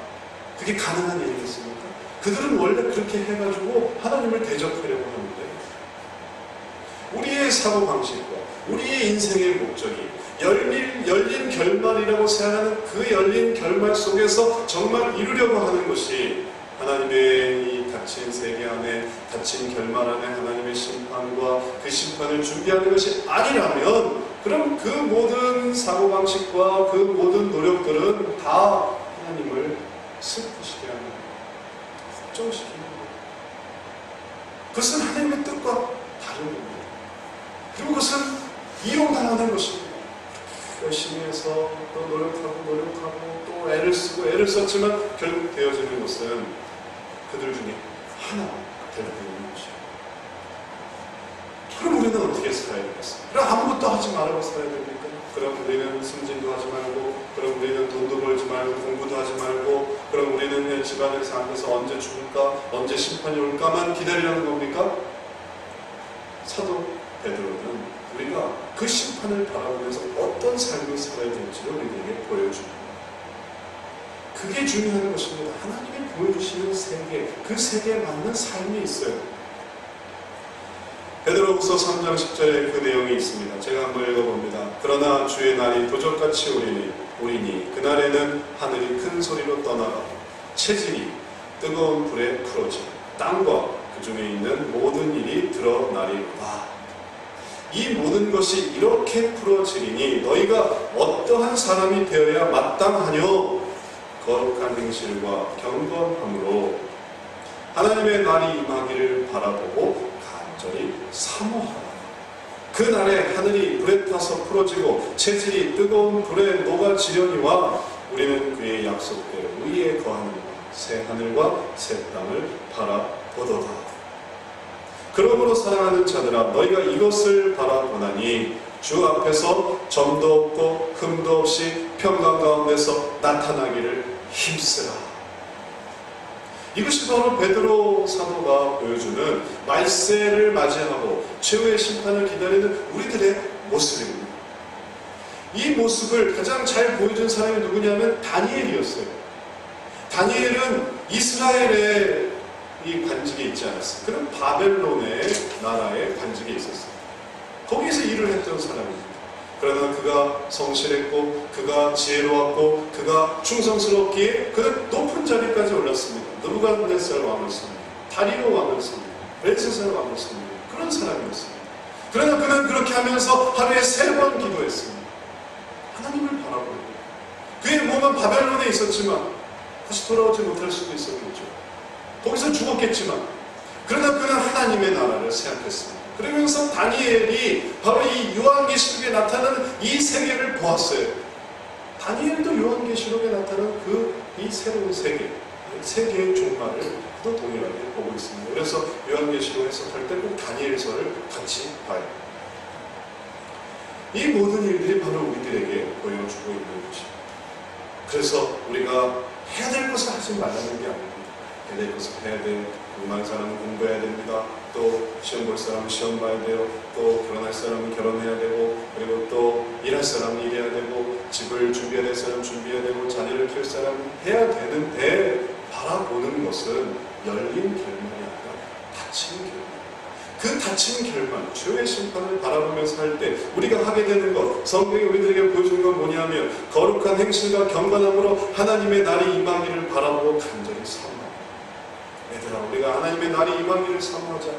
그게 가능한 일이겠습니까? 그들은 원래 그렇게 해가지고 하나님을 대적하려고 하는데 우리의 사고방식과 우리의 인생의 목적이 열린 결말이라고 생각하는 그 열린 결말 속에서 정말 이루려고 하는 것이 하나님의 이 닫힌 세계 안에 닫힌 결말 안에 하나님의 심판과 그 심판을 준비하는 것이 아니라면 그럼 그 모든 사고방식과 그 모든 노력들은 다 하나님을 슬프시게 하는 걱정시키는 거예요. 그것은 하나님의 뜻과 다른 겁니다. 그리고 그것은 이용당하는 것입니다. 열심히 해서 또 노력하고 또 애를 쓰고 애를 썼지만 결국 되어지는 것은 그들 중에 하나가 되는 것이에요. 그럼 우리는 어떻게 살아야 되겠습니까? 그럼 아무것도 하지 말고 살아야 됩니까? 그럼 우리는 승진도 하지 말고 그럼 우리는 돈도 벌지 말고 공부도 하지 말고 그럼 우리는 집안에서 앉아서 언제 죽을까? 언제 심판이 올까만 기다리라는 겁니까? 사도 베드로는 우리가 그 심판을 바라보면서 어떤 삶을 살아야 될지를 우리에게 보여줍니다. 그게 중요한 것입니다. 하나님이 보여주시는 세계, 그 세계에 맞는 삶이 있어요. 베드로후서 3장 10절에 그 내용이 있습니다. 제가 한번 읽어봅니다. 그러나 주의 날이 도적같이 오리니 그날에는 하늘이 큰 소리로 떠나가고 체질이 뜨거운 불에 풀어지고 땅과 그 중에 있는 모든 일이 드러나리로다. 이 모든 것이 이렇게 풀어지리니 너희가 어떠한 사람이 되어야 마땅하뇨? 거룩한 행실과 경건함으로 하나님의 날이 임하기를 바라보고 간절히 사모하라. 그 날에 하늘이 불에 타서 풀어지고 체질이 뜨거운 불에 녹아지려니와 우리는 그의 약속대로 의에 거하는 새 하늘과 새 땅을 바라보도다. 그러므로 사랑하는 자들아 너희가 이것을 바라보나니 주 앞에서 점도 없고 흠도 없이 평강 가운데서 나타나기를 힘쓰라. 이것이 바로 베드로 사도가 보여주는 말세를 맞이하고 최후의 심판을 기다리는 우리들의 모습입니다. 이 모습을 가장 잘 보여준 사람이 누구냐면 다니엘이었어요. 다니엘은 이스라엘의 이 관직에 있지 않았어요. 그는 바벨론의 나라의 관직에 있었어요. 거기에서 일을 했던 사람입니다. 그러나 그가 성실했고 그가 지혜로웠고 그가 충성스럽기에 그는 높은 자리까지 올랐습니다. 느부갓네살 왕을 씁니다. 다리오 왕을 씁니다. 벨사살 왕을 씁니다. 그런 사람이었습니다. 그러나 그는 그렇게 하면서 하루에 3번 기도했습니다. 하나님을 바라보고 그의 몸은 바벨론에 있었지만 다시 돌아오지 못할 수도 있었겠죠. 거기서 죽었겠지만 그러나 그는 하나님의 나라를 생각했습니다. 그러면서 다니엘이 바로 이 요한계시록에 나타나는 이 세계를 보았어요. 다니엘도 요한계시록에 나타나는 이 새로운 세계, 세계의 종말을 또 동일하게 보고 있습니다. 그래서 요한계시록 해석할 때 꼭 다니엘서를 같이 봐요. 이 모든 일들이 바로 우리들에게 보여주고 있는 것입니다. 그래서 우리가 해야 될 것을 하지 말라는 게 아닙니다. 해야 될 것을 해야 돼요. 공부할 사람은 공부해야 됩니다. 또 시험 볼 사람은 시험 봐야 돼요. 또 결혼할 사람은 결혼해야 되고 그리고 또 일할 사람은 일해야 되고 집을 준비해야 될 사람은 준비해야 되고 자녀를 키울 사람은 해야 되는데 바라보는 것은 열린 결말이 아니라 닫힌 결말. 그 닫힌 결말, 죄의 심판을 바라보면서 할 때 우리가 하게 되는 것, 성경이 우리들에게 보여주는 건 뭐냐면 거룩한 행실과 경건함으로 하나님의 날이 임하기를 바라보고 간절히 사모하라. 얘들아, 우리가 하나님의 날이 임하기를 사모하자.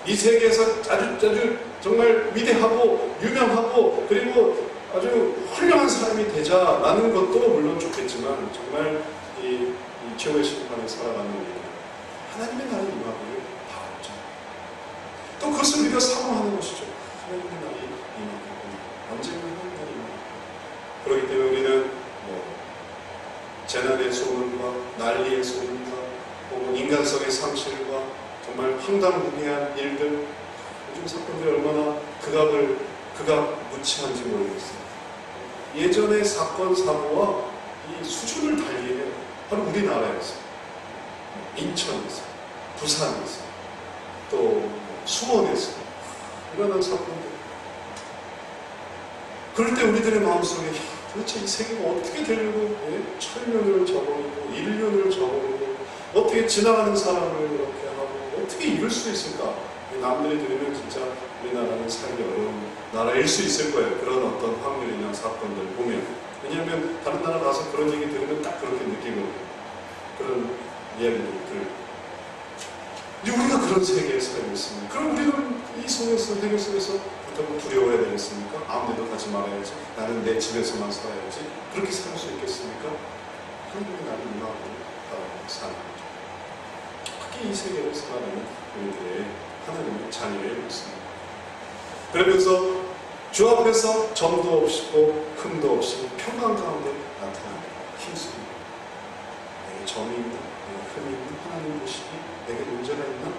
이 세계에서 아주 정말 위대하고 유명하고 그리고 아주 훌륭한 사람이 되자라는 것도 물론 좋겠지만 정말 이 최후의 심판에 살아가는 우리는 하나님의 날이 임하기를 바라보자. 또 그것을 우리가 사모하는 것이죠. 하나님의 날이 임하기를 언제나 하나님의 날이 임하기를. 그렇기 때문에 우리는 재난의 소문과 난리의 소문과 혹은 인간성의 상실과 정말 황당무계한 일들, 요즘 사건들이 얼마나 극악 무치한지 모르겠어요. 예전의 사건 사고와 이 수준을 달리해요. 바로 우리나라에서, 인천에서, 부산에서, 또 수원에서 일어난 사건들. 그럴 때 우리들의 마음속에 도대체 이 세계가 어떻게 되려고 철면을 저버리고 인륜을 저버리고 어떻게 지나가는 사람을 이렇게 하고 어떻게 이룰 수 있을까? 남들이 들으면 진짜 우리나라는 살기 어려운 나라일 수 있을 거예요. 그런 어떤 확률이나 사건들 보면. 왜냐하면 다른 나라 가서 그런 얘기 들으면 딱 그렇게 느끼고 그런 이야기들 들고. 근데 우리가 그런 세계에 살고 있습니다. 그럼 우리는 이 속에서, 세계 속에서 그렇다고 두려워해야 되겠습니까? 아무 데도 가지 말아야지. 나는 내 집에서만 살아야지. 그렇게 살 수 있겠습니까? 하나님의 나를 임하고 사는 거죠. 특히 이 세계를 살아가는 우리들의 하나님의 자녀의 모습입니다. 그러면서 주 앞에서 점도 없이고 흠도 없이 평강 가운데 나타나는 힘쓰입니다. 내게 점이 있나? 내게 흠이 있나? 하나님 보시기 내게 문제가 있나?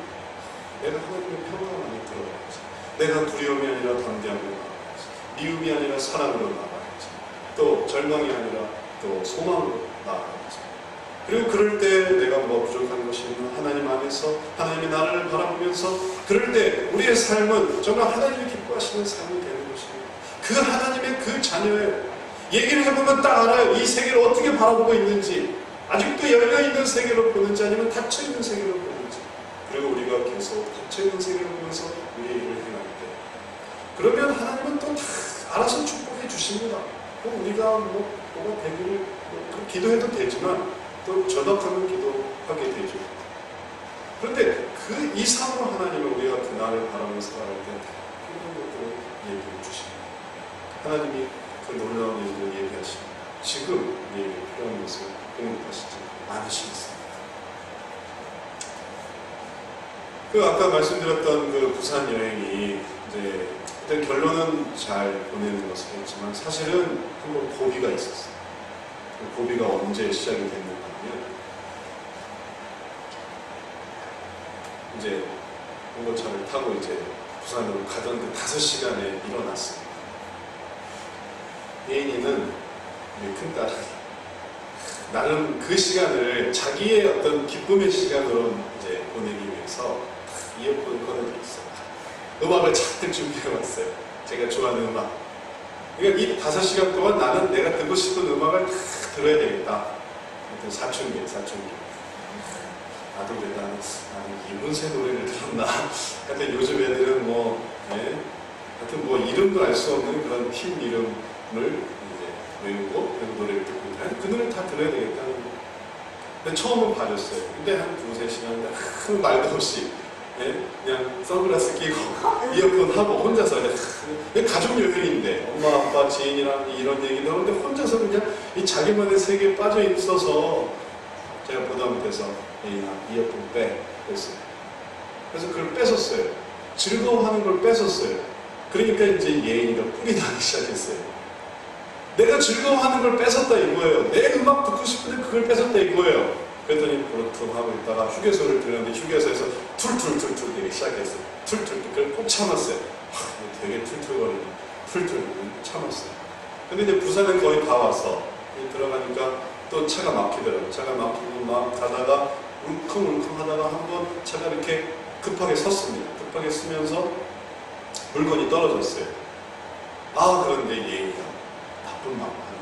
내가 하나님의 평강 안에 들어가야지. 내가 두려움이 아니라 담대함으로 나가야지. 미움이 아니라 사랑으로 나가야지. 또 절망이 아니라 또 소망으로 나가야지. 그리고 그럴 때 내가 뭐 부족한 것이 있나? 하나님 안에서 하나님이 나를 바라보면서 그럴 때 우리의 삶은 정말 하나님이 기뻐하시는 삶이 되는 것입니다. 그 하나님의 그 자녀예요. 얘기를 해보면 딱 알아요. 이 세계를 어떻게 바라보고 있는지. 아직도 열려있는 세계로 보는지 아니면 닫혀있는 세계로 보는지. 그리고 우리가 계속 닫혀있는 세계로 보면서 우리의 일을 행할 때 그러면 하나님은 또 다 알아서 축복해 주십니다. 우리가 뭐가 되기를 기도해도 되지만 또 저덕하면 기도하게 되죠. 그런데 그 이상으로 하나님은 우리가 그날을 바라면서 살아갈 때 이런 것들을 얘기해 주십니다. 하나님이 그 놀라운 일을 얘기하시고 지금 우리에게 필요한 것을 공급하시지 않으시겠습니다. 그 아까 말씀드렸던 그 부산 여행이 이제 일단 결론은 잘 보내는 것을 했지만 사실은 한번 고비가 있었어요. 그 고비가 언제 시작이 됐는가 하면 이제 봉고차를 타고 이제 부산으로 가던 그 5시간에 일어났습니다. 예인이는 우리 큰딸 나름 그 시간을 자기의 어떤 기쁨의 시간으로 이제 보내기 위해서 이어폰을 꺼내들었어요. 음악을 잔뜩 준비해왔어요. 제가 좋아하는 음악. 그러니까 이 5시간 동안 나는 내가 듣고 싶은 음악을 다 들어야 되겠다. 하여튼 사춘기. 나도 왜 나는 이문세 노래를 들었나. 하여튼 요즘 애들은 하여튼 뭐 이름도 알 수 없는 그런 팀 이름을 이제 외우고 그리고 노래를 듣고 그 노래 다 들어야 되겠다는 거. 근데 처음은 봐줬어요. 근데 한 2-3시간 큰 말도 없이 그냥 선글라스 끼고 이어폰 하고 혼자서 가족 여행인데 엄마 아빠 지인이랑 이런 얘기도 하는데 혼자서 그냥 이 자기만의 세계에 빠져 있어서 제가 부담돼서 이어폰 빼 그랬어요. 그래서 그걸 뺏었어요. 즐거워하는 걸 뺏었어요. 그러니까 이제 예인이가 뿔이 나기 시작했어요. 내가 즐거워하는 걸 뺏었다 이거예요. 내 음악 듣고 싶은데 그걸 뺏었다 이거예요. 그랬더니 그렇게 하고 있다가 휴게소를 들렸는데 휴게소에서 툴툴툴툴 되기 시작했어요. 툴툴툴. 그걸 꼭 참았어요. 되게 툴툴거리네. 툴툴 참았어요. 근데 이제 부산에 거의 다 와서 들어가니까 또 차가 막히더라고요. 차가 막히고 막 가다가 울컹울컹 하다가 한번 차가 이렇게 급하게 섰습니다. 급하게 쓰면서 물건이 떨어졌어요. 그런데 얘기가 나쁜 마음 하는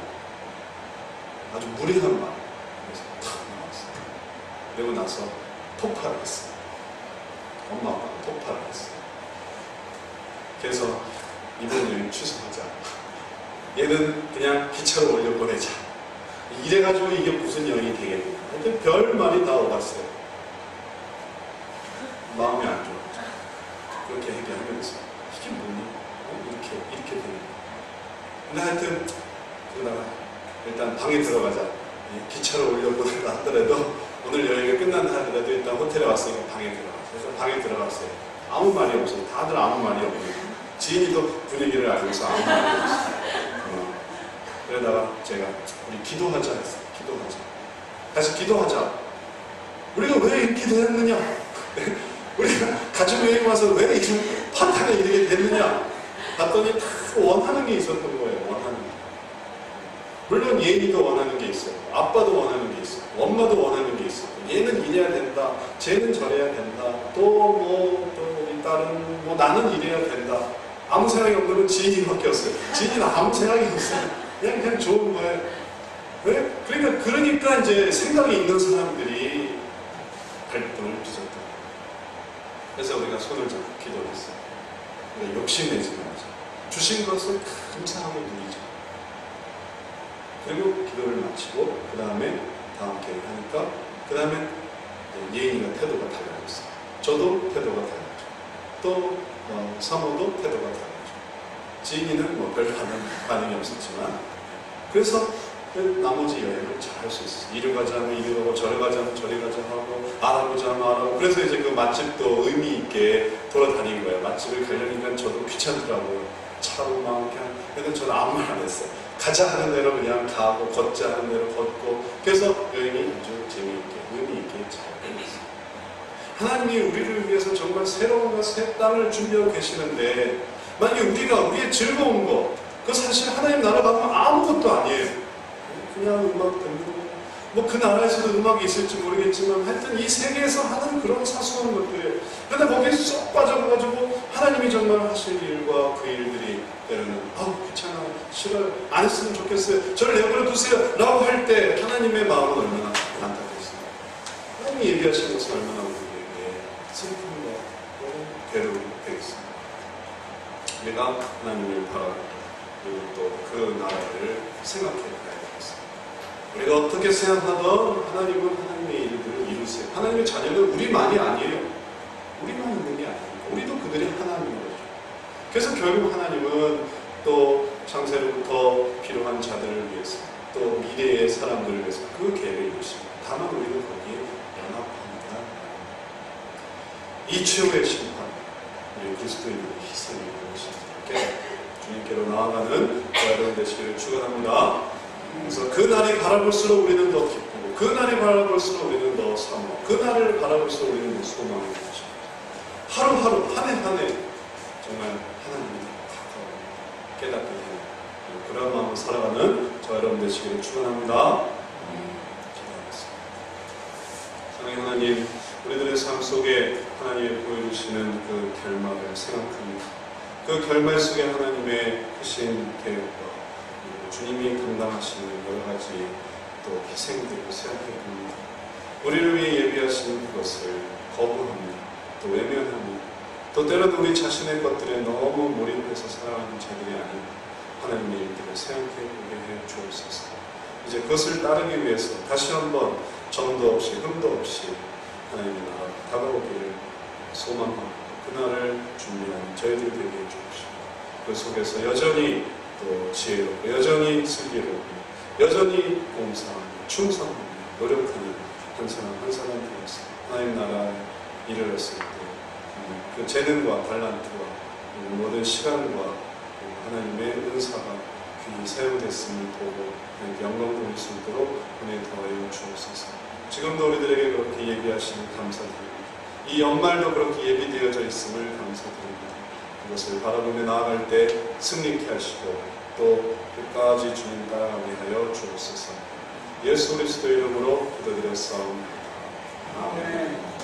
아주 무례한 마음. 그래서 탁 나왔어요. 그리고 나서 폭발을 했어요. 엄마 아빠가 폭발을 했어요. 그래서 이번 여행 취소하자. 얘는 그냥 기차로 올려보내자. 이래가지고 이게 무슨 여행이 되겠냐. 하여튼 별 말이 다 오갔어요. 마음이 안 좋았죠. 그렇게 얘기하면서 이게 뭐니? 이렇게 되는 거예요. 근데 하여튼 그러다가 일단 방에 들어가자. 기차로 올려보내려 하더라도 오늘 여행이 끝난다 하더라도 일단 호텔에 왔으니까 방에 들어갔어요. 그래서 방에 들어갔어요. 아무 말이 없어요. 다들 아무 말이 없어요. 지인이도 분위기를 알고서 아무 말이 없어요. 그러다가 제가 우리 기도하자 했어요. 기도하자. 다시 기도하자. 우리가 왜 이렇게 됐느냐? 우리가 가족여행 와서 왜 이런 파탄에 이르게 됐느냐? 봤더니 다 원하는 게 있었던 거예요. 원하는 게. 물론 예인이도 원하는 게 있어요. 아빠도 원하는 게 있어요. 엄마도 원하는 게 있어요. 얘는 이래야 된다. 쟤는 저래야 된다. 또 우리 딸은 나는 이래야 된다. 아무 생각이 없는 건 지인이밖에 없어요. 지인이는 아무 생각이 없어요. 그냥 좋은 거예요. 왜? 그러니까 이제 생각이 있는 사람들이 갈등을 빚었다. 그래서 우리가 손을 잡고 기도를 했어요. 우리가 욕심내지 말자. 주신 것을 감사하게 누리자. 그리고 기도를 마치고 그 다음에 다음 계획을 하니까 그 다음에 예인이가 태도가 달라졌어요. 저도 태도가 달라졌죠. 또 사모도 태도가 달라졌죠. 지인이는 별 반응이 없었지만 그래서 나머지 여행을 잘 할 수 있었어요. 이리 가자면 이리 가고 저리 가자면 저리 가자 하고 알아보자 하면 알아보고 그래서 이제 그 맛집도 의미 있게 돌아다닌 거예요. 맛집을 가려니까 저도 귀찮더라고요. 차로 막 그냥 근데 저는 아무 말 안 했어요. 가자 하는 대로 그냥 가고 걷자 하는 대로 걷고 그래서 여행이 아주 재미있게 의미 있게 잘 끝났어요. 하나님이 우리를 위해서 정말 새로운 새 땅을 준비하고 계시는데 만약에 우리가 우리의 즐거운 거 그 사실 하나님 나라 가면 아무것도 아니에요. 그냥 음악 듣고 그 나라에서도 음악이 있을지 모르겠지만 하여튼 이 세계에서 하는 그런 사소한 것들이에요. 그런데 거기에 쏙 빠져가지고 하나님이 정말 하실 일과 그 일들이 때로는 귀찮아 싫어요 안 했으면 좋겠어요 저를 내버려 두세요 라고 할 때 하나님의 마음은 얼마나 안타깝습니다. 하나님이 얘기하시는 것은 얼마나 우리에게 슬픔과 괴로움이 되겠습니다. 우리가 하나님을 바라보고 그리고 또 그 나라를 생각해 봐야 되겠습니다. 우리가 어떻게 생각하던 하나님은 하나님의 일들을 이루세요. 하나님의 자녀는 우리만이 아니에요. 우리만 있는 게 아니에요. 우리도 그들이 하나님인 거죠. 그래서 결국 하나님은 또 창세로부터 필요한 자들을 위해서 또 미래의 사람들을 위해서 그 계획을 이루십니다. 다만 우리는 거기에 연합합니다. 이 최후의 심판, 우리 그리스도인의 희생이 무엇인지 주님께로 나아가는 여러분 되시기를 축원합니다. 그래서 그 날이 바라볼수록 우리는 더 기쁘고 그 날이 바라볼수록 우리는 더 사모하고 그 날을 바라볼수록 우리는 더 소망이 되십니다. 하루하루 한 해 한 해 정말 하나님이 가까워 깨닫게 되는 그런 마음으로 살아가는 저 여러분 되시기를 축원합니다. 기도하겠습니다. 사랑하는 하나님, 우리들의 삶 속에 하나님이 보여주시는 그 결말을 생각합니다. 그 결말 속에 하나님의 크신 계획과 주님이 감당하시는 여러 가지 또 희생들을 생각해봅니다. 우리를 위해 예비하시는 그것을 거부합니다. 또 외면합니다. 또 때로는 우리 자신의 것들에 너무 몰입해서 살아가는 자들이 아닌 하나님의 일들을 생각해보게 해 주옵소서. 이제 그것을 따르기 위해서 다시 한번 정도 없이 흠도 없이 하나님의 나라 다가오기를 소망하고 그날을 준비하는 저희들 되게 해주십시오. 그 속에서 여전히 또 지혜롭고 여전히 슬기롭고 여전히 봉사하고 충성하고 노력하는 한 사람 한 사람 되어서 하나님 나라에 이르렀을 때 그 재능과 달란트와 모든 시간과 하나님의 은사가 귀히 사용됐음을 보고 영광 돌릴 수 있도록 은혜 더하여 주옵소서. 지금도 우리들에게 그렇게 얘기하시니 감사드립니다. 이 연말도 그렇게 예비되어져 있음을 감사드립니다. 그것을 바라보며 나아갈 때 승리케 하시고 또 끝까지 주님 따라가게 하여 주옵소서. 예수 그리스도 이름으로 기도드렸사옵나다. 아멘.